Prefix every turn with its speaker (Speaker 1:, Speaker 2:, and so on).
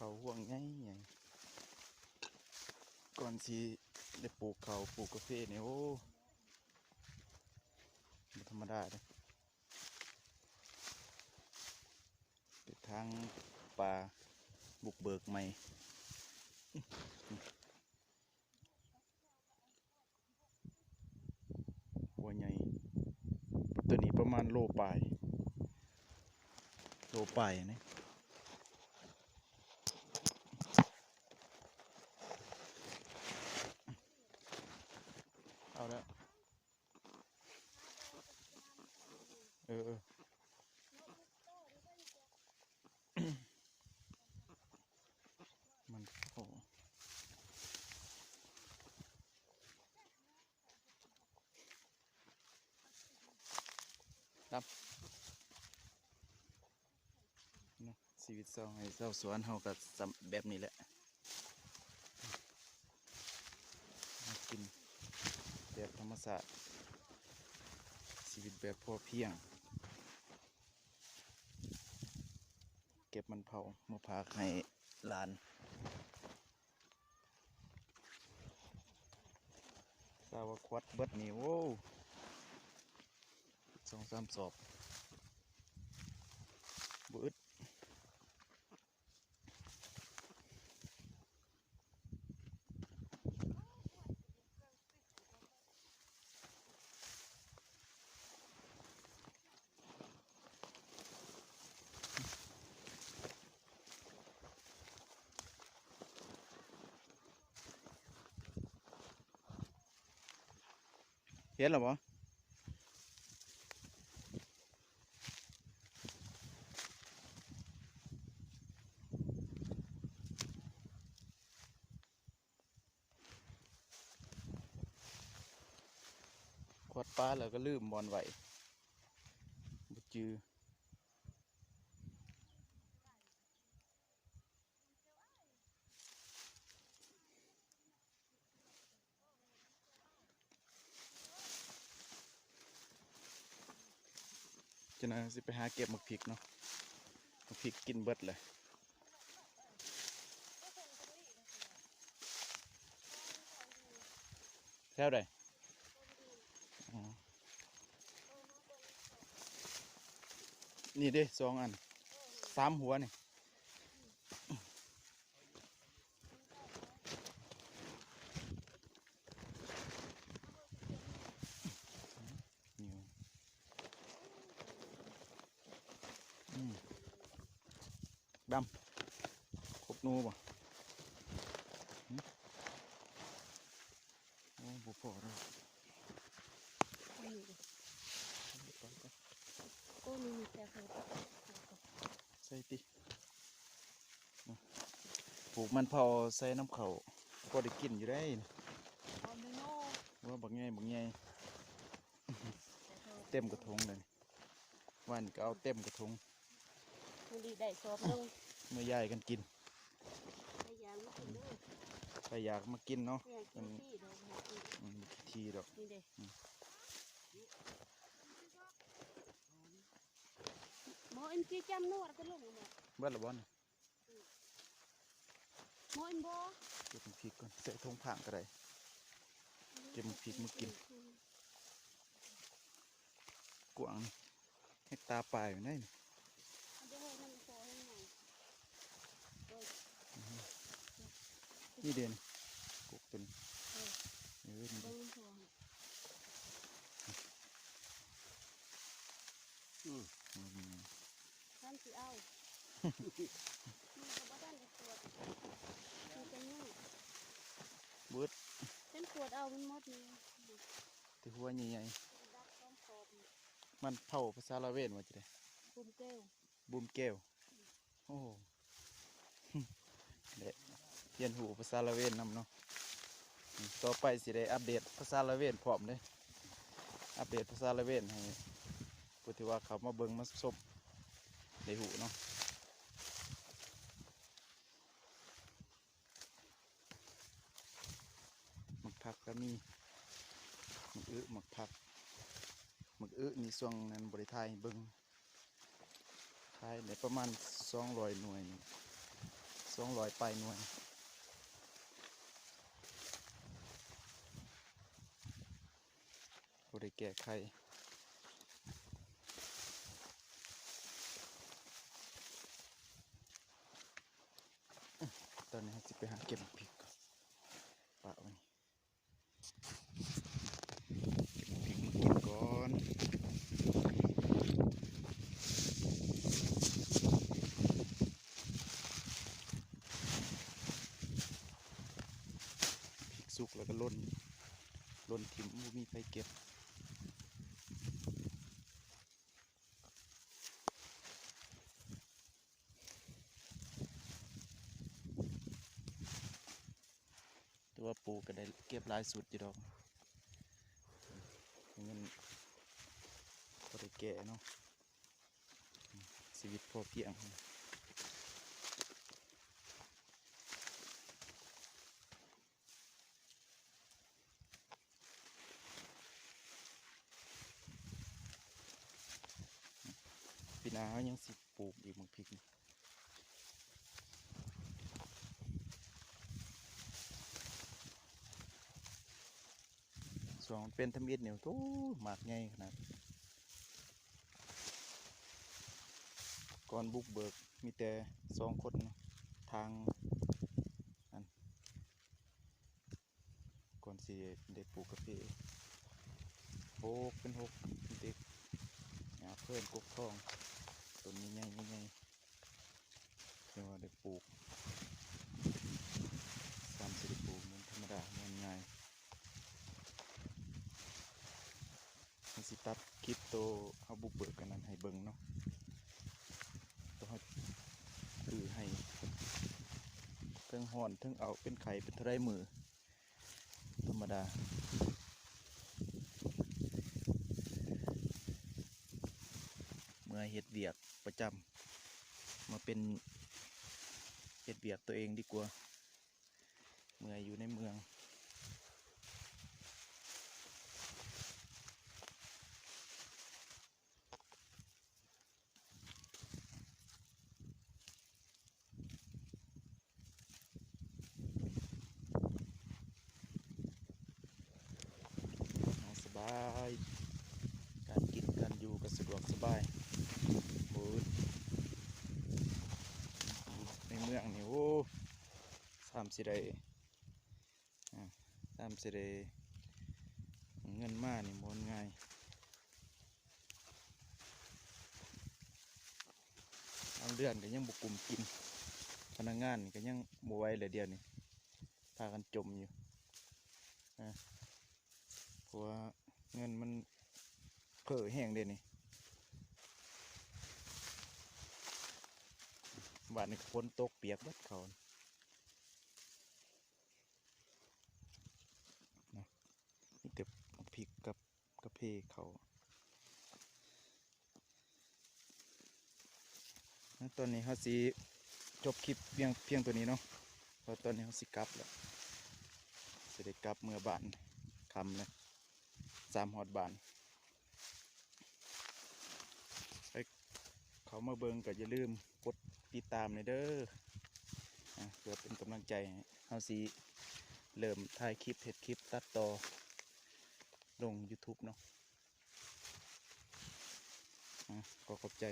Speaker 1: เขาห่วงไงไงก่อนสิได้ปลูกเขาปลูกกาแฟเนี่ยโอ้ไม่ธรรมดาเลยเป็นทางป่าบุกเบิกใหม่หัวใหญ่ตัวนี้ประมาณโลปลายนะเอาแล้วเออมันโอ้ครับนะชีวิตเศร้าให้เศร้าสวนเฮากับแบบนี้แหละมากินแบบธรรมชาติชีวิตแบบพอเพียงเก็บมันเผามาพากให้หลานทราบว่าควัดเบิดนี่โว้2-3 สอบบ่อึดเห็นหรอบ่ควัดปลาแล้วก็ลืมบอลไหวบ่จือจะน่าสิไปหาเก็บหมกพริกเนาะหมกพริกกินเบิดเลยแถวใดอ๋อนี่เด้2 อัน3 หัวนี่นี่ดำครบนูบ่โอ้บุพอแล้ว
Speaker 2: ก็มีแต่เคย
Speaker 1: ใส่ติปลูกมันเผาใส่น้ำเขาก็ได้กินอยู่ได้
Speaker 2: เอาไม่โน่
Speaker 1: ว่าบักไงเต็มกระทงเลยวันก็เอาเต็มกระทง
Speaker 2: มันดีได้สอบนึง
Speaker 1: เมื่อยายกันกิน
Speaker 2: พยายามกินด้วย
Speaker 1: ใครอยากมากินเนาะ
Speaker 2: มัน
Speaker 1: ทีดอก
Speaker 2: นี่เด้หมออินที่จำนวดก็ลงหมด
Speaker 1: เบิดละบอล
Speaker 2: หมออินบ่
Speaker 1: เก็บพริกก่อนใส่ทงผ่างก็ได้เก็บพริกมากินกวางให้ตาปลายอยู่ไหนนี่เด่นกุกเป็นนี่
Speaker 2: ท่านสิเอานี่ก็บ่ทันได้ตรวจมีแต่ยุ่ง
Speaker 1: เบิด
Speaker 2: เป็นตรวจเอามันหมดนี่
Speaker 1: ที่หัวใหญ่ๆมันเผาภาษาละเวนว่าจะได้
Speaker 2: บุมแก้ว
Speaker 1: โอ้เด็ดเรียนหูภาษาละเวนนำเนาะต่อไปสิได้อัปเดตภาษาละเวนพร้อมเลยอัปเดตภาษาละเวนให้ผู้ที่ว่าเขามาเบิ่งมาชมในหูเนาะหมึกผักก็มีหมึกผักมีส่วงนั้นบริไทยเบิ่งไทยในประมาณ200 หน่วย 200 ไปหน่วยบ่ได้แก้ไขตอนนี้จะไปหาเก็บพริกก่อนปะไว้เก็บพริกมากินก่อนพริกสุกแล้วก็ล่นถิ่มบ่มีไปเก็บแต่ว่าปูก็ได้เก็บหลายสุดอยู่ดอกเงินบ่ได้แก่เนาะชีวิตพอเพียงปีหน้าเขายังสิปลูกอีกมังพริกนี่ส่วนมันเป็นทำอิฐเนี่ยโอ้หมากใหญ่ขนาดก่อนบุกเบิกมีแต่2 คนเนาะทางอันก่อนสิได้ปลูกกาแฟเป็น6มีเด็กหาเพื่อนกกทองต้นนี้ใหญ่ๆเรียกว่าได้ปลูกสิได้ปลูกมันธรรมดามันง่ายมันสิตัดคลิปโตเอาบุกเบิกกันนั้นให้เบิ่งเนาะต้องคือให้เทิงห่อนเทิงเอาเป็นไข่เป็นเท่าไรมือธรรมดาเมื่อเฮ็ดเวียกประจำมาเป็นเฮ็ดเวียกตัวเองดีกว่าเมื่ออยู่ในเมืองสบายการกินการอยู่ก็สะดวกสบายโอ้ยในเมืองนี่โอ้สามสิได้เงินมานี่มันง่ายเอาเดือนก็ยังบุกกลุ่มกินพนักงานก็ยังบไหวเลยเดียวนี่พากันจมอยู่เพราะว่าเงินมันเพ้อแห้งเด่นี่บ้านนี้ฝนตกเปียกเบัดเขานะมีแต่พริกกับกระเพาเขาตอนนี้เขาสิจบคลิปเพียงตัวนี้เนาะเพราะตอนนี้เขาสิกลับแล้วจะได้กลับเมื่อบ้านคำเลย3 ฮอดบ้านไปเขามาเบิ่งก็อย่าลืมกดติดตามเลยเด้อเพื่อเป็นกำลังใจให้เขาสิเริ่มถ่ายคลิปเฮ็ดคลิปตัดต่อลง YouTube เนาะขอขอบใจ